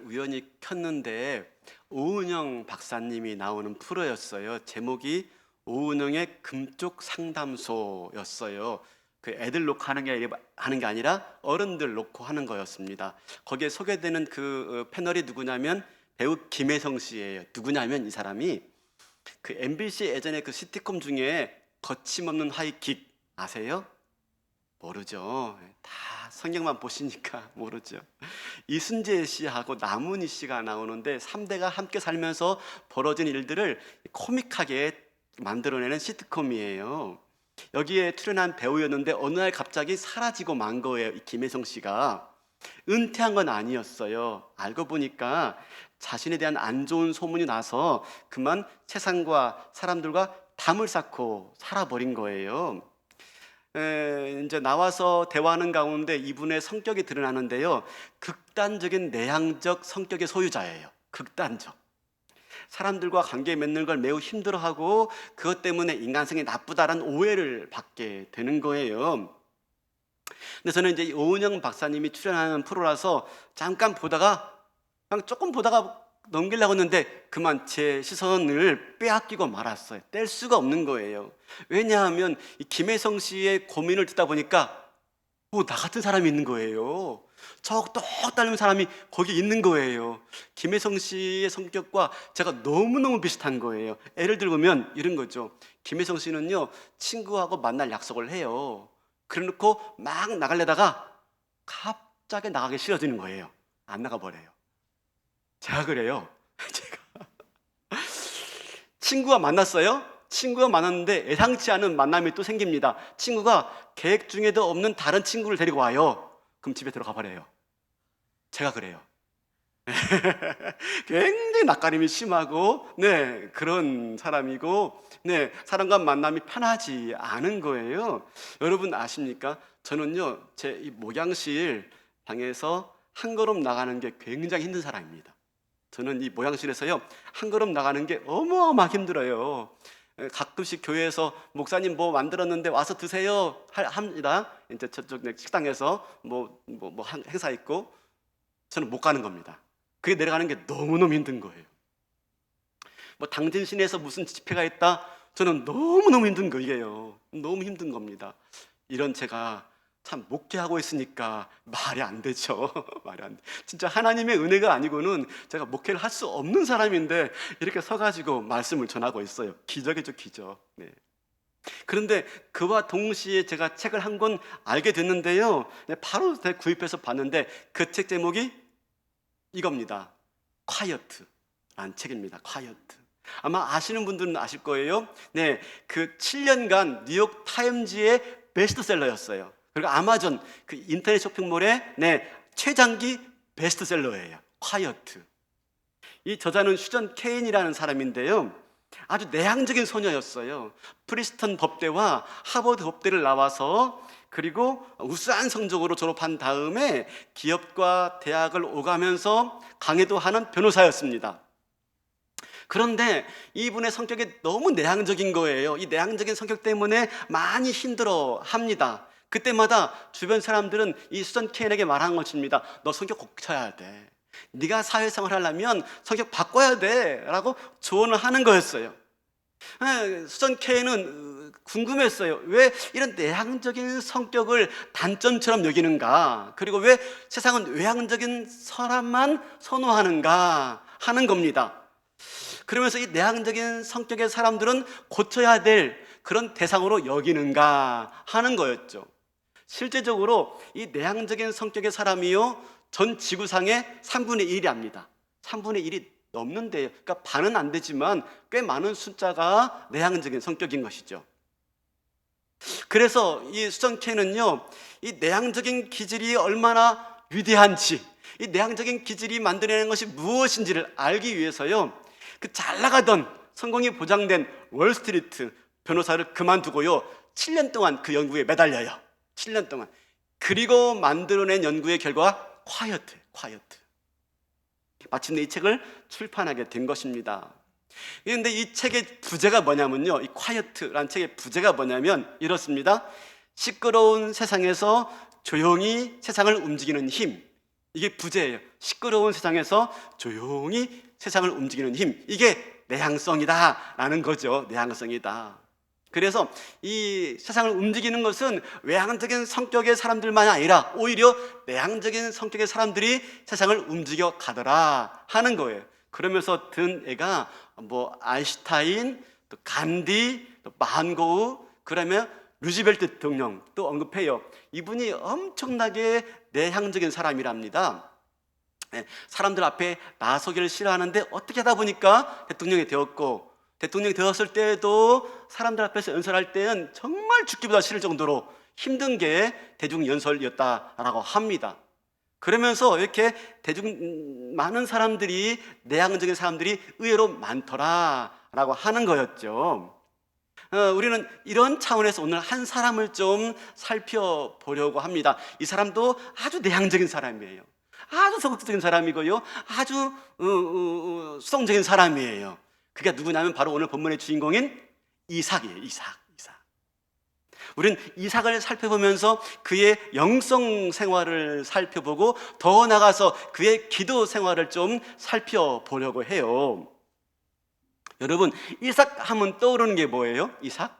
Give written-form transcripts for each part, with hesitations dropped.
우연히 켰는데 오은영 박사님이 나오는 프로였어요. 제목이 오은영의 금쪽 상담소였어요. 그 애들 놓고 하는 게 아니라 어른들 놓고 하는 거였습니다. 거기에 소개되는 그 패널이 누구냐면 배우 김혜성 씨예요. 누구냐면 이 사람이 그 MBC 예전에 그 시트콤 중에 거침없는 하이킥 아세요? 모르죠. 다 성경만 보시니까 모르죠. 이순재 씨하고 남은희 씨가 나오는데 3대가 함께 살면서 벌어진 일들을 코믹하게 만들어내는 시트콤이에요. 여기에 출연한 배우였는데 어느 날 갑자기 사라지고 만 거예요. 이 김혜성 씨가. 은퇴한 건 아니었어요. 알고 보니까 자신에 대한 안 좋은 소문이 나서 그만 세상과 사람들과 담을 쌓고 살아버린 거예요. 이제 나와서 대화하는 가운데 이분의 성격이 드러나는데요. 극단적인 내향적 성격의 소유자예요. 극단적. 사람들과 관계 맺는 걸 매우 힘들어하고 그것 때문에 인간성이 나쁘다라는 오해를 받게 되는 거예요. 근데 저는 이제 오은영 박사님이 출연하는 프로라서 잠깐 보다가 그냥 조금 보다가 넘기려고 했는데 그만 제 시선을 빼앗기고 말았어요. 뗄 수가 없는 거예요. 왜냐하면 이 김혜성 씨의 고민을 듣다 보니까 나 같은 사람이 있는 거예요. 저 똑 닮은 사람이 거기 있는 거예요. 김혜성 씨의 성격과 제가 너무너무 비슷한 거예요. 예를 들면 이런 거죠. 김혜성 씨는요, 친구하고 만날 약속을 해요. 그래 놓고 막 나가려다가 갑자기 나가기 싫어지는 거예요. 안 나가버려요. 제가 그래요. 제가 친구와 만났어요. 친구와 만났는데 예상치 않은 만남이 또 생깁니다. 친구가 계획 중에도 없는 다른 친구를 데리고 와요. 그럼 집에 들어가 버려요. 제가 그래요. 굉장히 낯가림이 심하고 그런 사람이고 사람과 만남이 편하지 않은 거예요. 여러분 아십니까? 저는요, 제 이 목양실 방에서 한 걸음 나가는 게 굉장히 힘든 사람입니다. 저는 이 모양실에서요, 한 걸음 나가는 게 어마어마하게 힘들어요. 가끔씩 교회에서 목사님 뭐 만들었는데 와서 드세요 합니다. 이제 저쪽 식당에서 행사 있고 저는 못 가는 겁니다. 그게 내려가는 게 너무너무 힘든 거예요. 당진 시내에서 무슨 집회가 있다, 저는 너무너무 힘든 거예요. 너무 힘든 겁니다. 이런 제가 참 목회하고 있으니까 말이 안 되죠. 말이 안 돼. 진짜 하나님의 은혜가 아니고는 제가 목회를 할 수 없는 사람인데 이렇게 서가지고 말씀을 전하고 있어요. 기적이죠, 기적. 그런데 그와 동시에 제가 책을 한 권 알게 됐는데요. 바로 구입해서 봤는데 그 책 제목이 이겁니다. 콰이어트라는 책입니다. 콰이어트. 아마 아시는 분들은 아실 거예요. 그 7년간 뉴욕 타임즈의 베스트셀러였어요. 그리고 아마존 그 인터넷 쇼핑몰의 최장기 베스트셀러예요. 콰이어트. 이 저자는 슈전 케인이라는 사람인데요. 아주 내향적인 소녀였어요. 프리스턴 법대와 하버드 법대를 나와서 그리고 우수한 성적으로 졸업한 다음에 기업과 대학을 오가면서 강의도 하는 변호사였습니다. 그런데 이분의 성격이 너무 내향적인 거예요. 이 내향적인 성격 때문에 많이 힘들어합니다. 그때마다 주변 사람들은 이 수전 케인에게 말하는 것입니다. 너 성격 고쳐야 돼. 네가 사회생활 하려면 성격 바꿔야 돼 라고 조언을 하는 거였어요. 수전 케인은 궁금했어요. 왜 이런 내향적인 성격을 단점처럼 여기는가, 그리고 왜 세상은 외향적인 사람만 선호하는가 하는 겁니다. 그러면서 이 내향적인 성격의 사람들은 고쳐야 될 그런 대상으로 여기는가 하는 거였죠. 실제적으로 이 내향적인 성격의 사람이요, 전 지구상의 3분의 1이 합니다. 3분의 1이 넘는데요. 그러니까 반은 안 되지만 꽤 많은 숫자가 내향적인 성격인 것이죠. 그래서 이 수전 케인은요, 이 내향적인 기질이 얼마나 위대한지, 이 내향적인 기질이 만들어내는 것이 무엇인지를 알기 위해서요, 그 잘 나가던 성공이 보장된 월스트리트 변호사를 그만두고요, 7년 동안 그 연구에 매달려요. 7년 동안. 그리고 만들어낸 연구의 결과가 콰이어트. 마침내 이 책을 출판하게 된 것입니다. 그런데 이 책의 부제가 뭐냐면요, 이 콰이어트라는 책의 부제가 뭐냐면 이렇습니다. 시끄러운 세상에서 조용히 세상을 움직이는 힘, 이게 부재예요. 시끄러운 세상에서 조용히 세상을 움직이는 힘, 이게 내향성이다라는 거죠. 내향성이다. 그래서 이 세상을 움직이는 것은 외향적인 성격의 사람들만이 아니라 오히려 내향적인 성격의 사람들이 세상을 움직여 가더라 하는 거예요. 그러면서 든 애가 뭐 아인슈타인, 또 간디, 또 만고우, 그러면 루즈벨트 대통령 또 언급해요. 이분이 엄청나게 내향적인 사람이랍니다. 사람들 앞에 나서기를 싫어하는데 어떻게 하다 보니까 대통령이 되었고, 대통령이 되었을 때에도 사람들 앞에서 연설할 때는 정말 죽기보다 싫을 정도로 힘든 게 대중연설이었다라고 합니다. 그러면서 이렇게 많은 사람들이, 내향적인 사람들이 의외로 많더라라고 하는 거였죠. 우리는 이런 차원에서 오늘 한 사람을 좀 살펴보려고 합니다. 이 사람도 아주 내향적인 사람이에요. 아주 적극적인 사람이고요, 아주 수동적인 사람이에요. 그게 누구냐면 바로 오늘 본문의 주인공인 이삭이에요. 이삭. 우리는 이삭을 살펴보면서 그의 영성 생활을 살펴보고 더 나아가서 그의 기도 생활을 좀 살펴보려고 해요. 여러분, 이삭 하면 떠오르는 게 뭐예요? 이삭?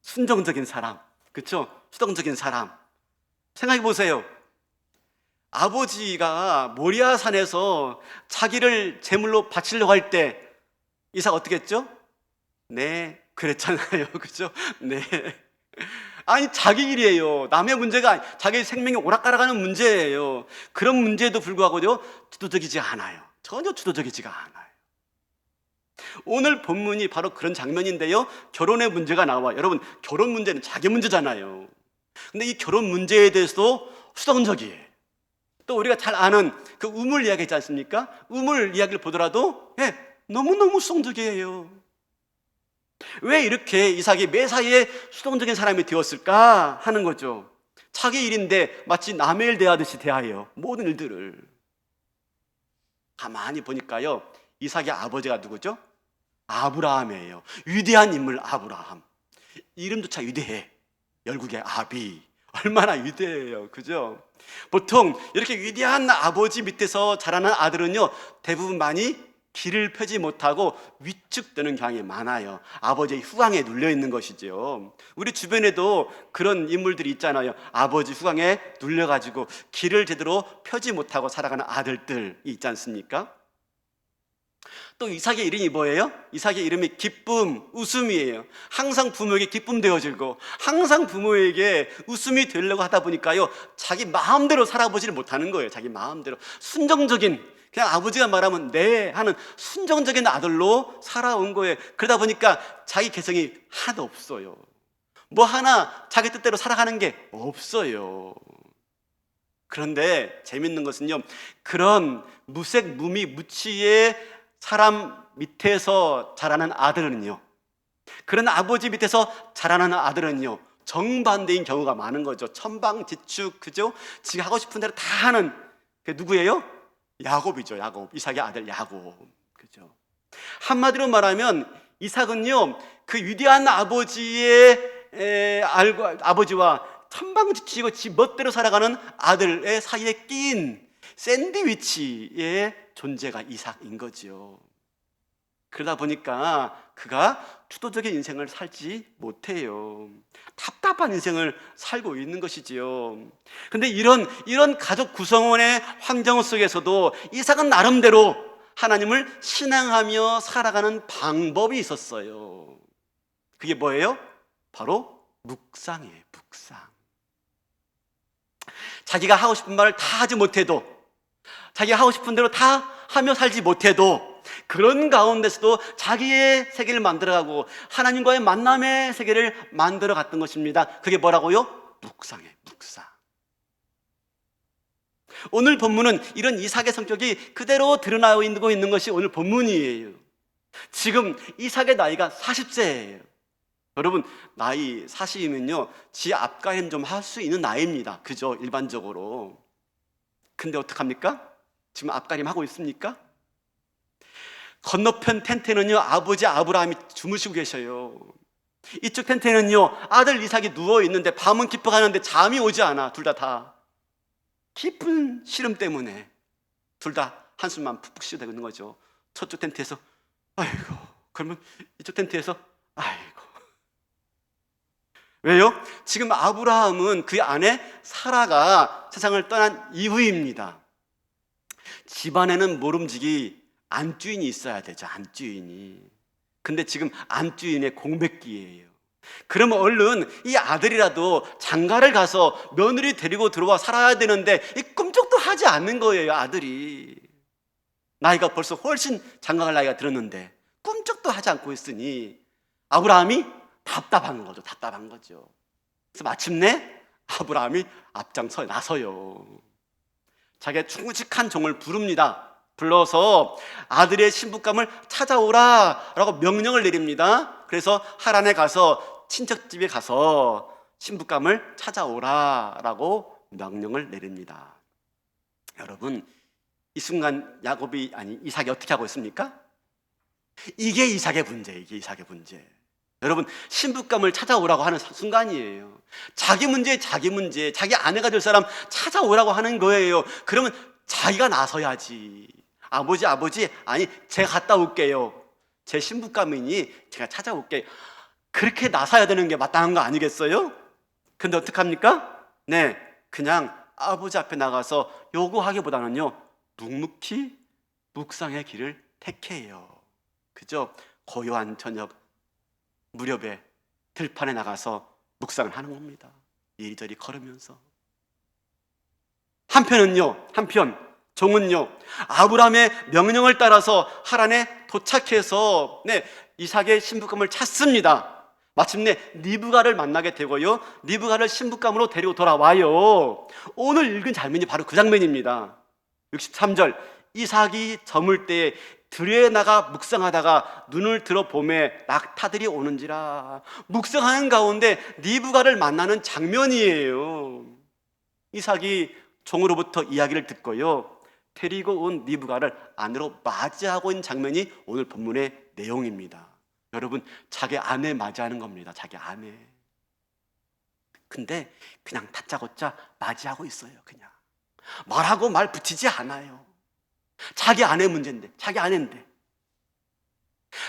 순종적인 사람, 그렇죠? 수동적인 사람. 생각해 보세요. 아버지가 모리아산에서 자기를 제물로 바치려고 할 때 이삭 어떻게 했죠? 네, 그랬잖아요. 그죠? 네. 아니, 자기 일이에요. 남의 문제가 아니, 자기 생명이 오락가락하는 문제예요. 그런 문제에도 불구하고요, 주도적이지 않아요. 전혀 주도적이지가 않아요. 오늘 본문이 바로 그런 장면인데요, 결혼의 문제가 나와요. 여러분, 결혼 문제는 자기 문제잖아요. 근데 이 결혼 문제에 대해서도 수동적이에요. 또 우리가 잘 아는 그 우물 이야기 있지 않습니까? 우물 이야기를 보더라도 너무너무 수동적이에요. 왜 이렇게 이삭이 매사에 수동적인 사람이 되었을까 하는 거죠. 자기 일인데 마치 남의 일 대하듯이 대해요. 모든 일들을. 가만히 보니까요, 이삭의 아버지가 누구죠? 아브라함이에요. 위대한 인물 아브라함. 이름조차 위대해. 열국의 아비. 얼마나 위대해요. 그죠? 보통 이렇게 위대한 아버지 밑에서 자라는 아들은요, 대부분 많이 길을 펴지 못하고 위축되는 경향이 많아요. 아버지의 후광에 눌려 있는 것이죠. 우리 주변에도 그런 인물들이 있잖아요. 아버지 후광에 눌려가지고 길을 제대로 펴지 못하고 살아가는 아들들이 있지 않습니까? 또 이삭의 이름이 뭐예요? 이삭의 이름이 기쁨, 웃음이에요. 항상 부모에게 기쁨 되어주고 항상 부모에게 웃음이 되려고 하다 보니까요, 자기 마음대로 살아보지를 못하는 거예요. 자기 마음대로 순정적인, 그냥 아버지가 말하면 네 하는 순정적인 아들로 살아온 거예요. 그러다 보니까 자기 개성이 하나도 없어요. 뭐 하나 자기 뜻대로 살아가는 게 없어요. 그런데 재밌는 것은요, 그런 무색 무미 무취의 사람 밑에서 자라는 아들은요, 그런 아버지 밑에서 자라는 아들은요, 정반대인 경우가 많은 거죠. 천방지축, 그죠? 지가 하고 싶은 대로 다 하는, 그 누구예요? 야곱이죠. 야곱, 이삭의 아들 야곱, 그죠? 한마디로 말하면 이삭은요, 그 위대한 아버지와 천방지축이고 지 멋대로 살아가는 아들의 사이에 끼인 샌드위치의 존재가 이삭인 거죠. 그러다 보니까 그가 주도적인 인생을 살지 못해요. 답답한 인생을 살고 있는 것이지요. 근데 이런 가족 구성원의 환경 속에서도 이삭은 나름대로 하나님을 신앙하며 살아가는 방법이 있었어요. 그게 뭐예요? 바로 묵상이에요. 묵상. 자기가 하고 싶은 말을 다 하지 못해도, 자기가 하고 싶은 대로 다 하며 살지 못해도, 그런 가운데서도 자기의 세계를 만들어가고 하나님과의 만남의 세계를 만들어 갔던 것입니다. 그게 뭐라고요? 묵상이에요. 묵상. 오늘 본문은 이런 이삭의 성격이 그대로 드러나고 있는 것이 오늘 본문이에요. 지금 이삭의 나이가 40세예요. 여러분, 나이 40이면요, 지 앞가림 좀 할 수 있는 나이입니다. 그죠? 일반적으로. 근데 어떡합니까? 지금 앞가림 하고 있습니까? 건너편 텐트는요, 아버지 아브라함이 주무시고 계셔요. 이쪽 텐트는요, 아들 이삭이 누워 있는데 밤은 깊어가는데 잠이 오지 않아. 둘 다 깊은 시름 때문에 둘 다 한숨만 푹푹 쉬어대고 있는 거죠. 저쪽 텐트에서 아이고, 그러면 이쪽 텐트에서 아이고. 왜요? 지금 아브라함은 그 아내 사라가 세상을 떠난 이후입니다. 집안에는 모름지기 안주인이 있어야 되죠. 안주인이. 근데 지금 안주인의 공백기예요. 그러면 얼른 이 아들이라도 장가를 가서 며느리 데리고 들어와 살아야 되는데 이 꿈쩍도 하지 않는 거예요. 아들이 나이가 벌써 훨씬 장가갈 나이가 들었는데 꿈쩍도 하지 않고 있으니 아브라함이 답답한 거죠. 답답한 거죠. 그래서 마침내 아브라함이 앞장서 나서요. 자기의 충직한 종을 부릅니다. 불러서 아들의 신부감을 찾아오라 라고 명령을 내립니다. 그래서 하란에 가서 친척집에 가서 신부감을 찾아오라 라고 명령을 내립니다. 여러분, 이 순간 이삭이 어떻게 하고 있습니까? 이게 이삭의 문제예요. 이게 이삭의 문제. 여러분, 신부감을 찾아오라고 하는 순간이에요. 자기 문제, 자기 아내가 될 사람 찾아오라고 하는 거예요. 그러면 자기가 나서야지. 아버지, 아니, 제가 갔다 올게요. 제 신부감이니 제가 찾아올게요. 그렇게 나서야 되는 게 마땅한 거 아니겠어요? 근데 어떡합니까? 네, 그냥 아버지 앞에 나가서 요구하기보다는요, 묵묵히 묵상의 길을 택해요. 그죠? 고요한 저녁 무렵에 들판에 나가서 묵상을 하는 겁니다. 이리저리 걸으면서. 한편 종은요, 아브라함의 명령을 따라서 하란에 도착해서 이삭의 신부감을 찾습니다. 마침내 리브가를 만나게 되고요, 리브가를 신부감으로 데리고 돌아와요. 오늘 읽은 장면이 바로 그 장면입니다. 63절, 이삭이 저물 때에 들에 나가 묵상하다가 눈을 들어 보매 낙타들이 오는지라. 묵상하는 가운데 리브가를 만나는 장면이에요. 이삭이 종으로부터 이야기를 듣고요, 데리고 온 리브가를 안으로 맞이하고 있는 장면이 오늘 본문의 내용입니다. 여러분, 자기 아내 맞이하는 겁니다. 자기 아내. 근데 그냥 다짜고짜 맞이하고 있어요. 그냥 말하고 말 붙이지 않아요. 자기 아내 문제인데, 자기 아내인데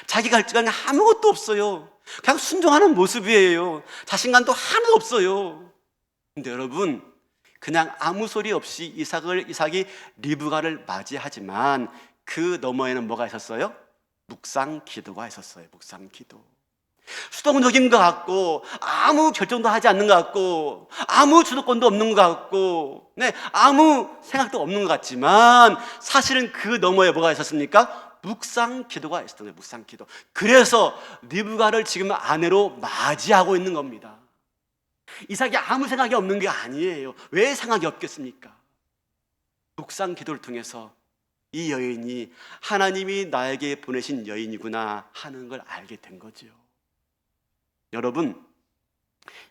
자기가 할 줄 아는 게 아무것도 없어요. 그냥 순종하는 모습이에요. 자신감도 하나도 없어요. 근데 여러분, 그냥 아무 소리 없이 이삭이 리브가를 맞이하지만 그 너머에는 뭐가 있었어요? 묵상 기도가 있었어요. 묵상 기도. 수동적인 것 같고, 아무 결정도 하지 않는 것 같고, 아무 주도권도 없는 것 같고, 아무 생각도 없는 것 같지만 사실은 그 너머에 뭐가 있었습니까? 묵상 기도가 있었던 거예요. 묵상 기도. 그래서 리브가를 지금 아내로 맞이하고 있는 겁니다. 이삭이 아무 생각이 없는 게 아니에요. 왜 생각이 없겠습니까? 묵상 기도를 통해서 이 여인이 하나님이 나에게 보내신 여인이구나 하는 걸 알게 된 거죠. 여러분,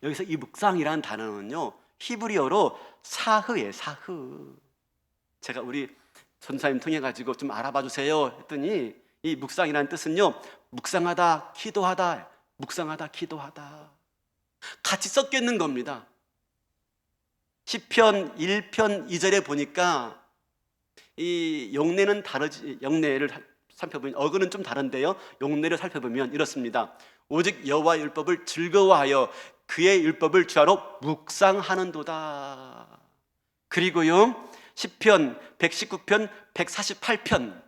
여기서 이 묵상이라는 단어는요, 히브리어로 사흐예요. 사흐. 제가 우리 전사님 통해 가지고 좀 알아봐 주세요 했더니 이 묵상이라는 뜻은요, 묵상하다, 기도하다, 묵상하다, 기도하다 같이 섞여 있는 겁니다. 시편 1편 2절에 보니까 이 용례는 다르지, 용례를 살펴보면 어근은 좀 다른데요, 용례를 살펴보면 이렇습니다. 오직 여호와의 율법을 즐거워하여 그의 율법을 주야로 묵상하는도다. 그리고요, 시편 119편 148편,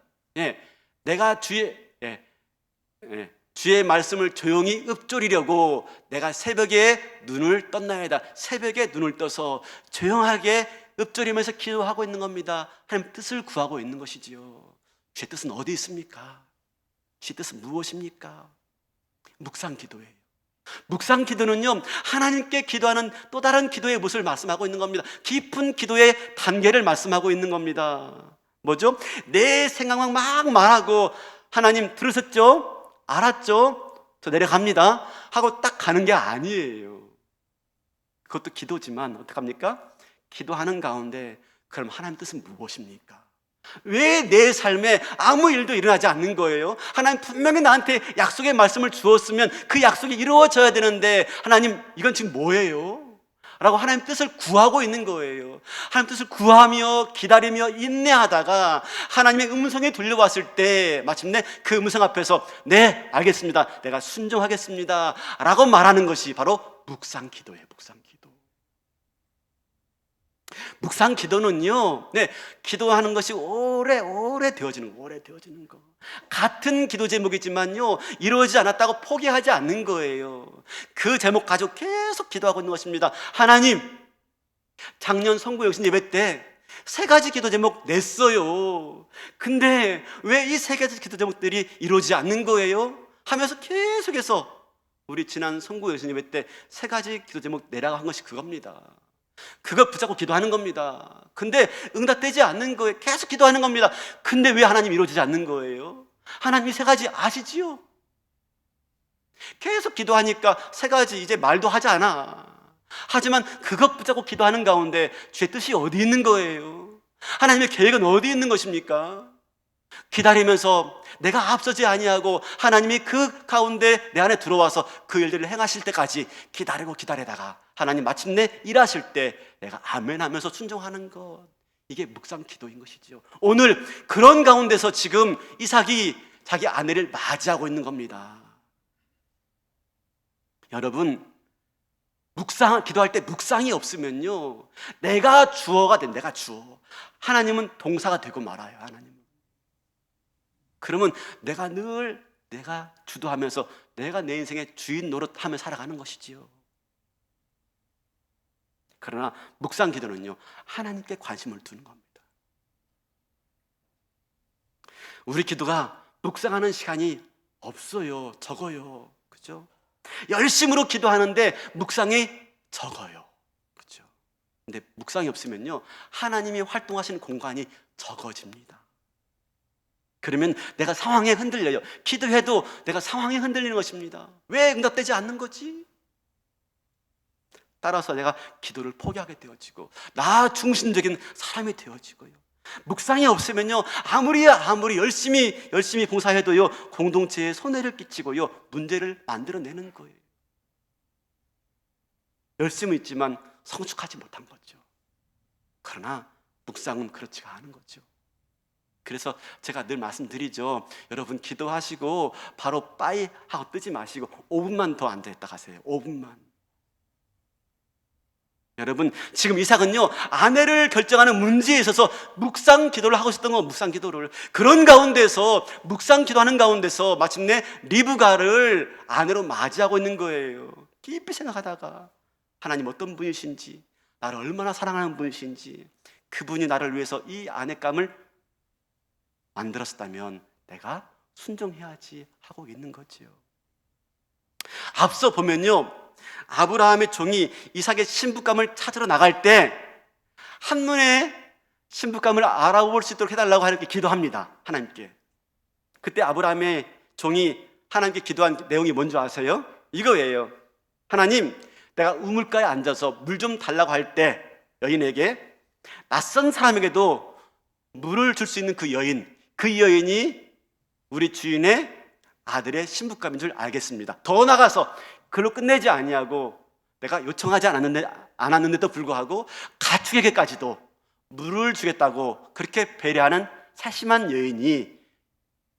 내가 주의 말씀을 조용히 읊조리려고 내가 새벽에 눈을 떴나이다. 새벽에 눈을 떠서 조용하게 읊조리면서 기도하고 있는 겁니다. 하나님 뜻을 구하고 있는 것이지요. 주의 뜻은 어디 있습니까? 주의 뜻은 무엇입니까? 묵상 기도예요. 묵상 기도는요, 하나님께 기도하는 또 다른 기도의 모습을 말씀하고 있는 겁니다. 깊은 기도의 단계를 말씀하고 있는 겁니다. 뭐죠? 내 생각만 막 말하고 하나님 들으셨죠? 알았죠? 저 내려갑니다 하고 딱 가는 게 아니에요. 그것도 기도지만 어떡합니까? 기도하는 가운데 그럼 하나님 뜻은 무엇입니까? 왜 내 삶에 아무 일도 일어나지 않는 거예요? 하나님 분명히 나한테 약속의 말씀을 주었으면 그 약속이 이루어져야 되는데 하나님 이건 지금 뭐예요? 라고 하나님 뜻을 구하고 있는 거예요. 하나님 뜻을 구하며 기다리며 인내하다가 하나님의 음성이 들려왔을 때 마침내 그 음성 앞에서 네, 알겠습니다, 내가 순종하겠습니다 라고 말하는 것이 바로 묵상 기도예요. 묵상 기도. 묵상 기도는요, 네, 기도하는 것이 오래 되어지는 거. 같은 기도 제목이지만요, 이루어지지 않았다고 포기하지 않는 거예요. 그 제목 가지고 계속 기도하고 있는 것입니다. 하나님, 작년 성구 영신 예배 때 3가지 기도 제목 냈어요. 근데 왜 이 3가지 기도 제목들이 이루어지지 않는 거예요? 하면서 계속해서 우리 지난 성구 영신 예배 때 3가지 기도 제목 내라고 한 것이 그겁니다. 그걸 붙잡고 기도하는 겁니다. 근데 응답되지 않는 거예요. 계속 기도하는 겁니다. 근데 왜 하나님 이루어지지 않는 거예요? 하나님이 3가지 아시지요? 계속 기도하니까 3가지 이제 말도 하지 않아. 하지만 그것 붙잡고 기도하는 가운데 주의 뜻이 어디 있는 거예요? 하나님의 계획은 어디 있는 것입니까? 기다리면서 내가 앞서지 아니하고 하나님이 그 가운데 내 안에 들어와서 그 일들을 행하실 때까지 기다리다가 하나님 마침내 일하실 때 내가 아멘 하면서 순종하는 것, 이게 묵상 기도인 것이죠. 오늘 그런 가운데서 지금 이삭이 자기 아내를 맞이하고 있는 겁니다. 여러분, 기도할 때 묵상이 없으면요, 내가 주어가 된, 내가 주어, 하나님은 동사가 되고 말아요. 하나님은. 그러면 내가 주도하면서 내가 내 인생의 주인 노릇하며 살아가는 것이지요. 그러나 묵상 기도는요, 하나님께 관심을 두는 겁니다. 우리 기도가 묵상하는 시간이 없어요. 적어요. 그죠? 열심으로 기도하는데 묵상이 적어요. 그죠? 근데 묵상이 없으면요, 하나님이 활동하시는 공간이 적어집니다. 그러면 내가 상황에 흔들려요. 기도해도 내가 상황에 흔들리는 것입니다. 왜 응답되지 않는 거지? 따라서 내가 기도를 포기하게 되어지고 나 중심적인 사람이 되어지고요. 묵상이 없으면요, 아무리 열심히 봉사해도요, 공동체에 손해를 끼치고요, 문제를 만들어내는 거예요. 열심히 있지만 성숙하지 못한 거죠. 그러나 묵상은 그렇지가 않은 거죠. 그래서 제가 늘 말씀드리죠. 여러분, 기도하시고 바로 빠이 하고 뜨지 마시고 5분만 더 앉아있다 가세요. 5분만. 여러분, 지금 이삭은요, 아내를 결정하는 문제에 있어서 묵상 기도를 하고 있었던 거, 묵상 기도를. 그런 가운데서, 묵상 기도하는 가운데서 마침내 리브가를 아내로 맞이하고 있는 거예요. 깊이 생각하다가 하나님 어떤 분이신지, 나를 얼마나 사랑하는 분이신지, 그분이 나를 위해서 이 아내감을 만들었다면 내가 순종해야지 하고 있는 거지요. 앞서 보면요, 아브라함의 종이 이삭의 신부감을 찾으러 나갈 때 한눈에 신부감을 알아볼 수 있도록 해달라고 하나님께 기도합니다. 하나님께. 그때 아브라함의 종이 하나님께 기도한 내용이 뭔지 아세요? 이거예요. 하나님, 내가 우물가에 앉아서 물 좀 달라고 할 때 여인에게, 낯선 사람에게도 물을 줄 수 있는 그 여인이 우리 주인의 아들의 신부감인 줄 알겠습니다. 더 나가서 그걸로 끝내지 아니하고 내가 요청하지 않았는데도 불구하고 가축에게까지도 물을 주겠다고 그렇게 배려하는 세심한 여인이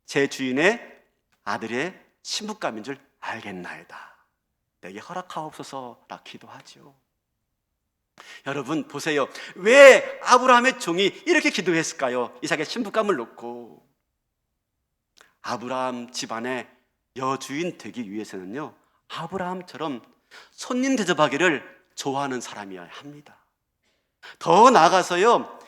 제 주인의 아들의 신부감인 줄 알겠나이다. 내게 허락하옵소서라 기도하죠. 여러분 보세요. 왜 아브라함의 종이 이렇게 기도했을까요? 이삭의 신부감을 놓고. 아브라함 집안의 여주인 되기 위해서는요, 아브라함처럼 손님 대접하기를 좋아하는 사람이어야 합니다. 더 나아가서요,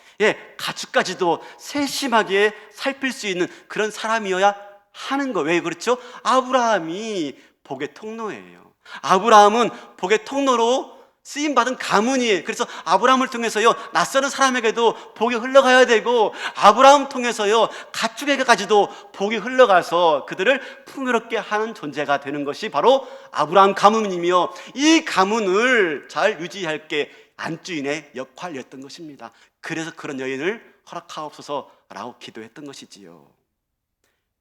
가축까지도 세심하게 살필 수 있는 그런 사람이어야 하는 거. 왜 그렇죠? 아브라함이 복의 통로예요. 아브라함은 복의 통로로 쓰임받은 가문이에요. 그래서 아브라함을 통해서요, 낯서는 사람에게도 복이 흘러가야 되고, 아브라함을 통해서요, 가축에게까지도 복이 흘러가서 그들을 풍요롭게 하는 존재가 되는 것이 바로 아브라함 가문이며, 이 가문을 잘 유지할 게 안주인의 역할이었던 것입니다. 그래서 그런 여인을 허락하옵소서라고 기도했던 것이지요.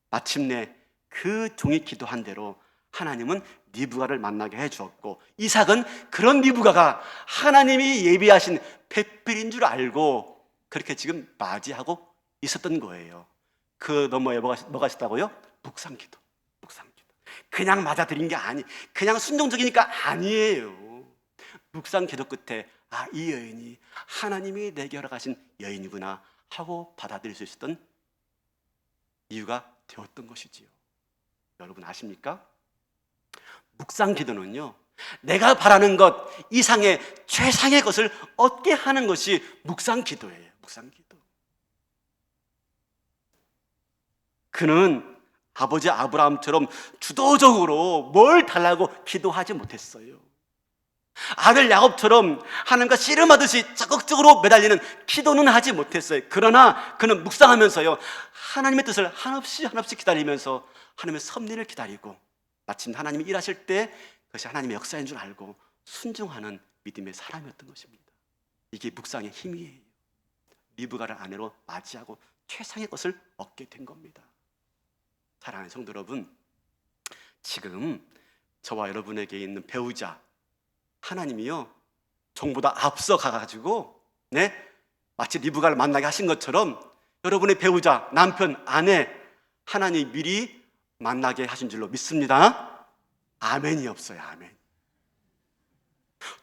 마침내 그 종이 기도한 대로 하나님은 리브가를 만나게 해주었고, 이삭은 그런 리브가가 하나님이 예비하신 배필인 줄 알고 그렇게 지금 맞이하고 있었던 거예요. 그 너머에 뭐가 있었다고요? 묵상기도. 그냥 맞아들인 게 그냥 순종적이니까 아니에요. 묵상기도 끝에 이 여인이 하나님이 내게 허락하신 여인이구나 하고 받아들일 수 있었던 이유가 되었던 것이지요. 여러분 아십니까? 묵상기도는요, 내가 바라는 것 이상의 최상의 것을 얻게 하는 것이 묵상기도예요. 묵상기도. 그는 아버지 아브라함처럼 주도적으로 뭘 달라고 기도하지 못했어요. 아들 야곱처럼 하나님과 씨름하듯이 적극적으로 매달리는 기도는 하지 못했어요. 그러나 그는 묵상하면서요, 하나님의 뜻을 한없이 기다리면서 하나님의 섭리를 기다리고, 마침 하나님이 일하실 때 그것이 하나님의 역사인 줄 알고 순종하는 믿음의 사람이었던 것입니다. 이게 묵상의 힘이에요. 리브가를 아내로 맞이하고 최상의 것을 얻게 된 겁니다. 사랑하는 성도 여러분, 지금 저와 여러분에게 있는 배우자 하나님이요, 종보다 앞서 가가지고 마치 리브가를 만나게 하신 것처럼 여러분의 배우자, 남편, 아내 하나님이 미리 만나게 하신 줄로 믿습니다. 아멘이 없어요. 아멘.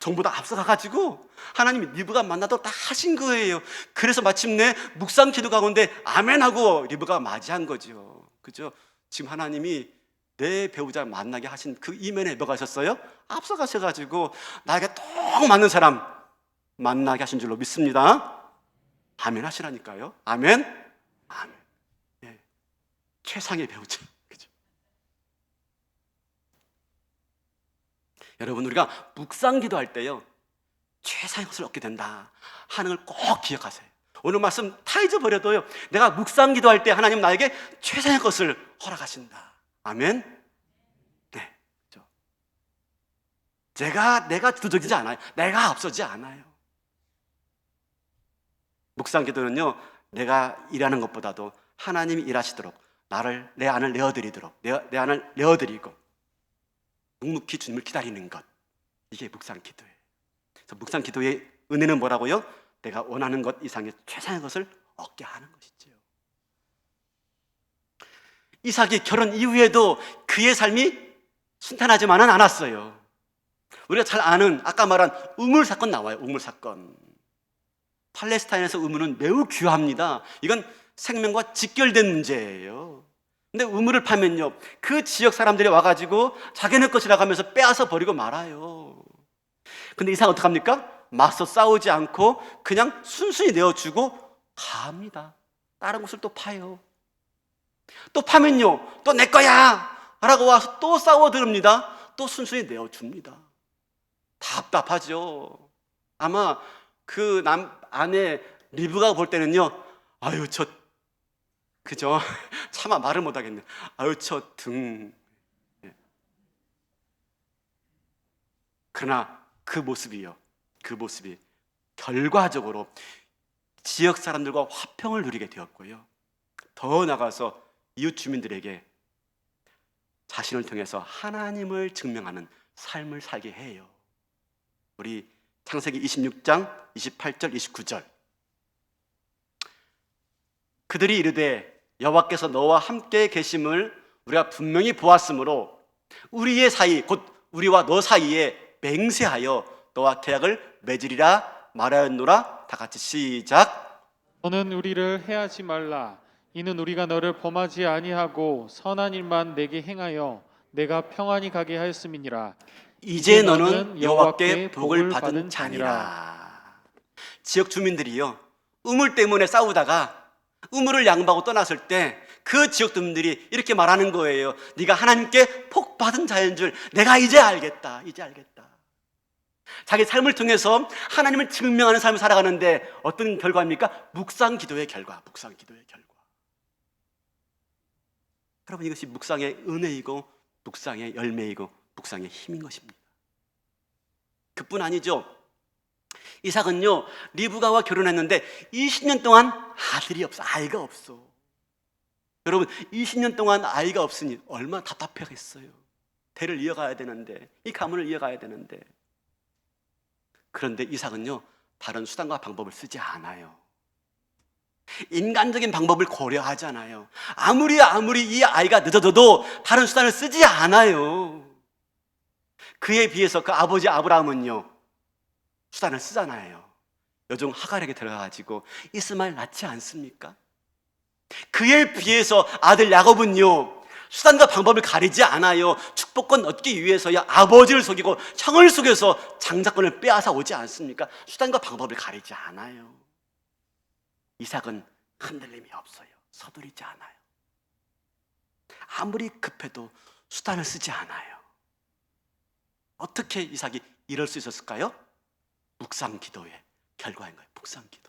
종보다 앞서 가가지고 하나님이 리브가 만나도록 다 하신 거예요. 그래서 마침내 묵상 기도 가운데 아멘하고 리브가 맞이한 거죠. 그죠? 지금 하나님이 내 배우자 만나게 하신 그 이면에 뭐가 있었어요? 앞서 가셔가지고 나에게 딱 맞는 사람 만나게 하신 줄로 믿습니다. 아멘 하시라니까요. 아멘. 아멘. 네. 최상의 배우자. 그죠? 여러분, 우리가 묵상 기도할 때요, 최상의 것을 얻게 된다 하는 걸 꼭 기억하세요. 오늘 말씀 다 잊어버려도요, 내가 묵상 기도할 때 하나님 나에게 최상의 것을 허락하신다. 아멘. 네, 그렇죠. 내가 주도적이지 않아요. 내가 앞서지 않아요. 묵상 기도는요, 내가 일하는 것보다도 하나님이 일하시도록 내 안을 내어드리도록 내 안을 내어드리고 묵묵히 주님을 기다리는 것, 이게 묵상 기도예요. 그래서 묵상 기도의 은혜는 뭐라고요? 내가 원하는 것 이상의 최상의 것을 얻게 하는 것이지요. 이삭이 결혼 이후에도 그의 삶이 순탄하지만은 않았어요. 우리가 잘 아는 아까 말한 우물 사건 나와요. 우물 사건. 팔레스타인에서 우물은 매우 귀합니다. 이건 생명과 직결된 문제예요. 근데 우물을 파면요, 그 지역 사람들이 와가지고 자기네 것이라고 하면서 빼앗아 버리고 말아요. 근데 이삭은 어떡합니까? 맞서 싸우지 않고 그냥 순순히 내어주고 갑니다. 다른 곳을 또 파요. 또 파면요, 또 내 거야 라고 와서 또 싸워들읍니다. 또 순순히 내어줍니다. 답답하죠. 아마 그 아내 리브가 볼 때는요, 그죠? 차마 말을 못하겠네. 저 등. 그러나 그 모습이 결과적으로 지역 사람들과 화평을 누리게 되었고요, 더 나아가서 이웃 주민들에게 자신을 통해서 하나님을 증명하는 삶을 살게 해요. 우리 창세기 26장 28절 29절, 그들이 이르되 여호와께서 너와 함께 계심을 우리가 분명히 보았으므로 우리의 사이 곧 우리와 너 사이에 맹세하여 너와 계약을 맺으리라 말하였노라. 다 같이 시작. 너는 우리를 해하지 말라. 이는 우리가 너를 범하지 아니하고 선한 일만 내게 행하여 내가 평안히 가게 하였음이니라. 이제 너는 여호와께 복을 받은 자니라. 지역 주민들이요, 우물 때문에 싸우다가 우물을 양보하고 떠났을 때 그 지역 주민들이 이렇게 말하는 거예요. 네가 하나님께 복 받은 자인 줄 내가 이제 알겠다. 자기 삶을 통해서 하나님을 증명하는 삶을 살아가는데 어떤 결과입니까? 묵상 기도의 결과. 여러분, 이것이 묵상의 은혜이고 묵상의 열매이고 묵상의 힘인 것입니다. 그뿐 아니죠. 이삭은요, 리브가와 결혼했는데 20년 동안 아이가 없어. 여러분, 20년 동안 아이가 없으니 얼마나 답답하겠어요. 대를 이어가야 되는데, 이 가문을 이어가야 되는데, 그런데 이삭은요 다른 수단과 방법을 쓰지 않아요. 인간적인 방법을 고려하잖아요. 아무리 이 아이가 늦어져도 다른 수단을 쓰지 않아요. 그에 비해서 그 아버지 아브라함은요 수단을 쓰잖아요. 여종 하갈에게 들어가가지고 이스마엘 낳지 않습니까? 그에 비해서 아들 야곱은요 수단과 방법을 가리지 않아요. 축복권 얻기 위해서야 아버지를 속이고 형을 속여서 장자권을 빼앗아 오지 않습니까? 수단과 방법을 가리지 않아요. 이삭은 흔들림이 없어요. 서두르지 않아요. 아무리 급해도 수단을 쓰지 않아요. 어떻게 이삭이 이럴 수 있었을까요? 묵상 기도의 결과인 거예요. 묵상 기도에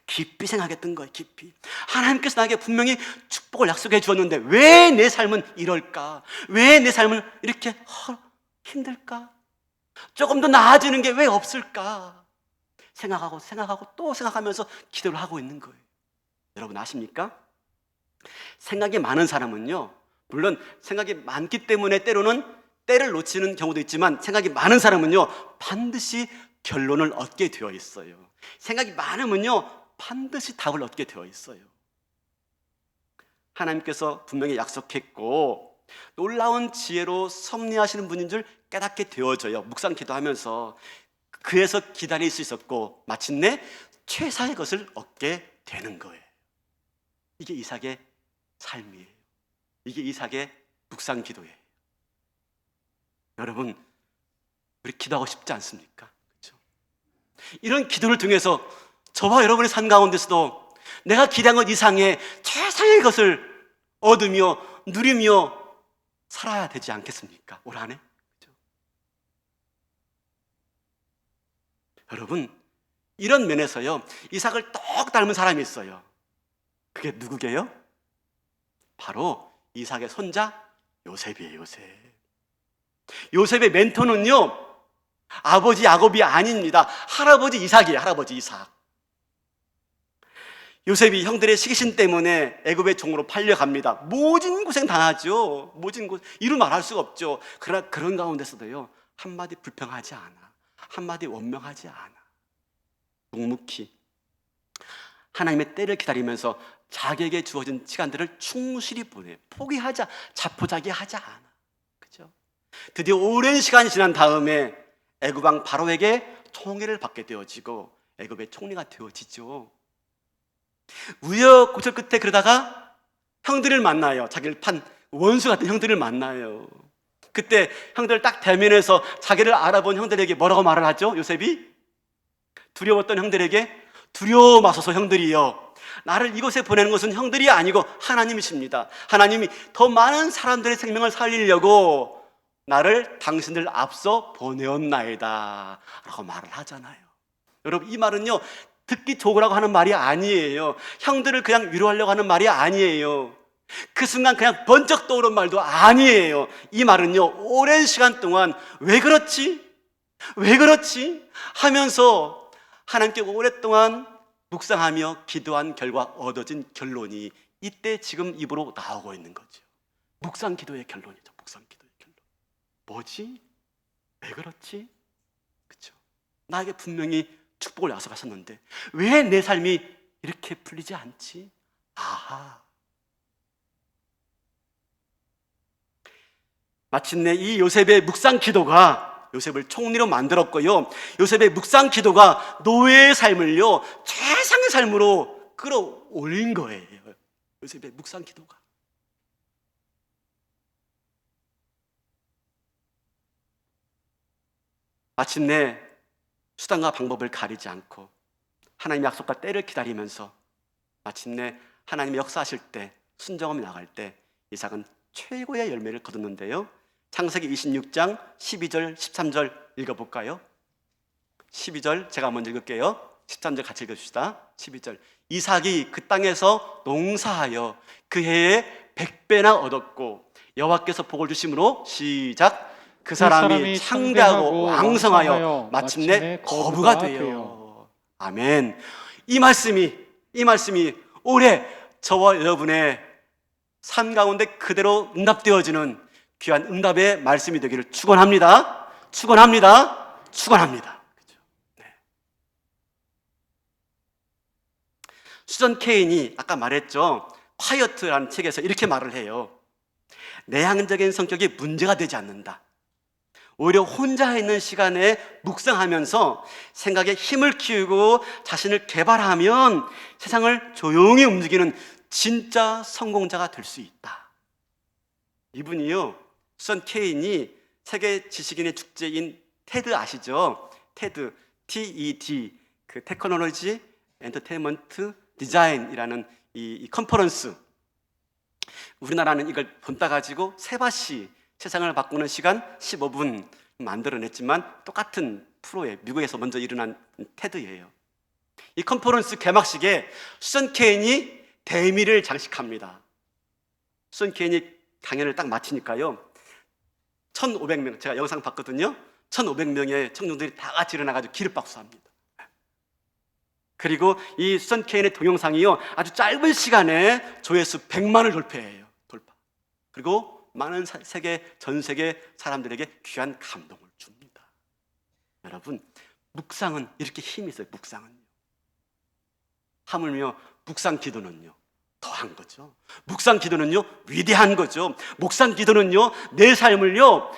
깊이 생각했던 거예요. 깊이. 하나님께서 나에게 분명히 축복을 약속해 주었는데 왜 내 삶은 이럴까? 왜 내 삶은 이렇게 힘들까? 조금 더 나아지는 게 왜 없을까? 생각하고 또 생각하면서 기도를 하고 있는 거예요. 여러분 아십니까? 생각이 많은 사람은요 물론 생각이 많기 때문에 때로는 때를 놓치는 경우도 있지만, 생각이 많은 사람은요 반드시 결론을 얻게 되어 있어요. 생각이 많으면요 반드시 답을 얻게 되어 있어요. 하나님께서 분명히 약속했고 놀라운 지혜로 섭리하시는 분인 줄 깨닫게 되어져요. 묵상 기도하면서. 그래서 기다릴 수 있었고 마침내 최상의 것을 얻게 되는 거예요. 이게 이삭의 삶이에요. 이게 이삭의 묵상 기도예요. 여러분 우리 기도하고 싶지 않습니까? 그렇죠? 이런 기도를 통해서 저와 여러분의 삶 가운데서도 내가 기대한 것 이상의 최상의 것을 얻으며 누리며 살아야 되지 않겠습니까? 올 한 해. 그렇죠? 여러분 이런 면에서요 이삭을 똑 닮은 사람이 있어요. 그게 누구게요? 바로 이삭의 손자 요셉이에요. 요셉의 멘토는요 아버지 야곱이 아닙니다. 할아버지 이삭이에요. 할아버지 이삭. 요셉이 형들의 시기심 때문에 애굽의 종으로 팔려갑니다. 모진 고생 당하죠. 모진 고생, 이루 말할 수가 없죠. 그러나 그런 가운데서도요 한마디 불평하지 않아. 한마디 원명하지 않아. 묵묵히 하나님의 때를 기다리면서 자기에게 주어진 시간들을 충실히 보내요. 포기하자, 자포자기하지 않아. 그죠? 드디어 오랜 시간이 지난 다음에 애굽 왕 바로에게 총애를 받게 되어지고 애굽의 총리가 되어지죠. 우여곡절 끝에 그러다가 형들을 만나요. 자기를 판 원수 같은 형들을 만나요. 그때 형들을 딱 대면해서 자기를 알아본 형들에게 뭐라고 말을 하죠? 요셉이 두려웠던 형들에게 두려워 마소서 형들이여, 나를 이곳에 보내는 것은 형들이 아니고 하나님이십니다. 하나님이 더 많은 사람들의 생명을 살리려고 나를 당신들 앞서 보내었나이다 라고 말을 하잖아요. 여러분 이 말은요 듣기 좋으라고 하는 말이 아니에요. 형들을 그냥 위로하려고 하는 말이 아니에요. 그 순간 그냥 번쩍 떠오른 말도 아니에요. 이 말은요 오랜 시간 동안 왜 그렇지? 하면서 하나님께 오랫동안 묵상하며 기도한 결과 얻어진 결론이 이때 지금 입으로 나오고 있는 거죠. 묵상 기도의 결론이죠. 묵상 기도의 결론. 뭐지? 왜 그렇지? 그렇죠? 나에게 분명히 축복을 약속하셨는데 왜 내 삶이 이렇게 풀리지 않지? 아하. 마침내 이 요셉의 묵상 기도가 요셉을 총리로 만들었고요, 요셉의 묵상 기도가 노예의 삶을요 최상의 삶으로 끌어올린 거예요. 요셉의 묵상 기도가. 마침내 수단과 방법을 가리지 않고 하나님의 약속과 때를 기다리면서 마침내 하나님의 역사하실 때, 순종하며 나갈 때 이삭은 최고의 열매를 거뒀는데요. 창세기 26장 12절 13절 읽어볼까요? 12절 제가 먼저 읽을게요. 13절 같이 읽어줍시다. 12절 이삭이 그 땅에서 농사하여 그 해에 100배나 얻었고 여호와께서 복을 주심으로 시작. 그 사람이 창대하고 왕성하여 마침내 거부가 되어. 아멘. 이 말씀이 올해 저와 여러분의 삶 가운데 그대로 응답되어지는 귀한 응답의 말씀이 되기를 축원합니다. 축원합니다. 축원합니다. 그렇죠? 네. 수전 케인이 아까 말했죠. 콰이어트라는 책에서 이렇게 말을 해요. 내향적인 성격이 문제가 되지 않는다. 오히려 혼자 있는 시간에 묵상하면서 생각에 힘을 키우고 자신을 개발하면 세상을 조용히 움직이는 진짜 성공자가 될 수 있다. 이분이요, 수전 케인이 세계 지식인의 축제인 테드 아시죠? 테드, TED, 그 테크놀로지 엔터테인먼트 디자인이라는 이 컨퍼런스, 우리나라는 이걸 본따 가지고 세바시 세상을 바꾸는 시간 15분 만들어냈지만 똑같은 프로에 미국에서 먼저 일어난 테드예요. 이 컨퍼런스 개막식에 수전 케인이 대미를 장식합니다. 수전 케인이 강연을 딱 마치니까요, 1,500명, 제가 영상 봤거든요. 1,500명의 청중들이 다 같이 일어나가지고 기립박수합니다. 그리고 이 수전 케인의 동영상이요, 아주 짧은 시간에 조회수 100만을 돌파해요. 돌파. 그리고 많은 전 세계 사람들에게 귀한 감동을 줍니다. 여러분, 묵상은 이렇게 힘이 있어요. 묵상은요. 하물며 묵상 기도는요, 더한 거죠. 묵상 기도는요, 위대한 거죠. 묵상 기도는요, 내 삶을요,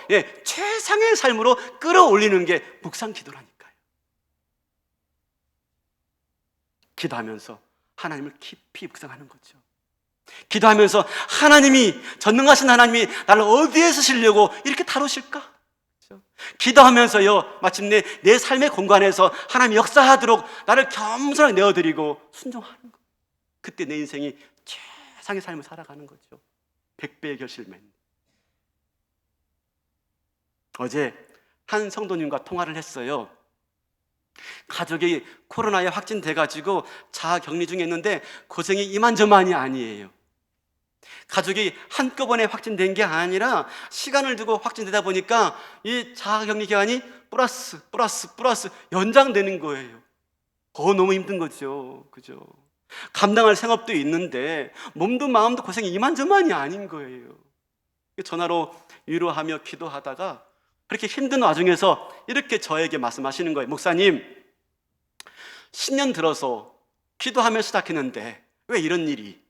최상의 삶으로 끌어올리는 게 묵상 기도라니까요. 기도하면서 하나님을 깊이 묵상하는 거죠. 기도하면서 하나님이, 전능하신 하나님이 나를 어디에 쓰시려고 이렇게 다루실까? 그렇죠? 기도하면서요, 마침내 내 삶의 공간에서 하나님이 역사하도록 나를 겸손하게 내어드리고 순종하는 거. 그때 내 인생이 최상의 삶을 살아가는 거죠. 100배의 결실을 맺는. 어제 한 성도님과 통화를 했어요. 가족이 코로나에 확진돼가지고 자가격리 중에 있는데 고생이 이만저만이 아니에요. 가족이 한꺼번에 확진된 게 아니라 시간을 두고 확진되다 보니까 이 자가격리 기간이 플러스 연장되는 거예요. 너무 힘든 거죠. 그죠? 감당할 생업도 있는데 몸도 마음도 고생이 이만저만이 아닌 거예요. 전화로 위로하며 기도하다가 그렇게 힘든 와중에서 이렇게 저에게 말씀하시는 거예요. 목사님, 10년 들어서 기도하며 시작했는데 왜 이런 일이?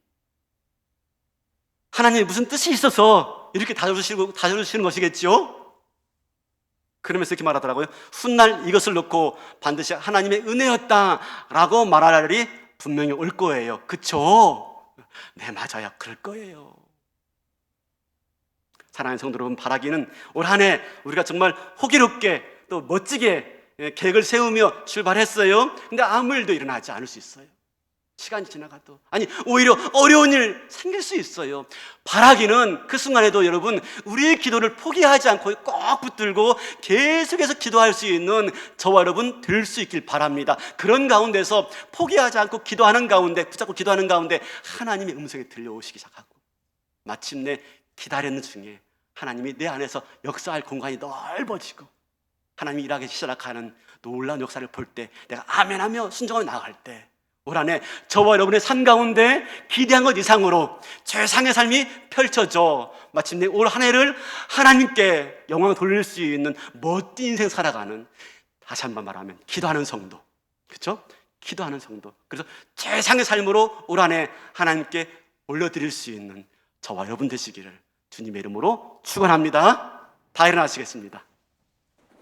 하나님이 무슨 뜻이 있어서 이렇게 다져주시는 것이겠죠? 그러면서 이렇게 말하더라고요. 훗날 이것을 놓고 반드시 하나님의 은혜였다라고 말할 날이 분명히 올 거예요. 그쵸? 네, 맞아요. 그럴 거예요. 사랑하는 성도 여러분, 바라기는 올 한 해 우리가 정말 호기롭게 또 멋지게 계획을 세우며 출발했어요. 근데 아무 일도 일어나지 않을 수 있어요. 시간이 지나가도, 아니 오히려 어려운 일 생길 수 있어요. 바라기는 그 순간에도 여러분, 우리의 기도를 포기하지 않고 꼭 붙들고 계속해서 기도할 수 있는 저와 여러분 될 수 있길 바랍니다. 그런 가운데서 포기하지 않고 기도하는 가운데, 붙잡고 기도하는 가운데 하나님의 음성이 들려오시기 시작하고, 마침내 기다리는 중에 하나님이 내 안에서 역사할 공간이 넓어지고 하나님이 일하기 시작하는 놀라운 역사를 볼 때, 내가 아멘하며 순종하며 나아갈 때, 올 한 해 저와 여러분의 삶 가운데 기대한 것 이상으로 최상의 삶이 펼쳐져 마침내 올 한 해를 하나님께 영광을 돌릴 수 있는 멋진 인생 살아가는, 다시 한번 말하면 기도하는 성도, 그렇죠? 기도하는 성도, 그래서 최상의 삶으로 올 한 해 하나님께 올려드릴 수 있는 저와 여러분 되시기를 주님의 이름으로 축원합니다. 다 일어나시겠습니다.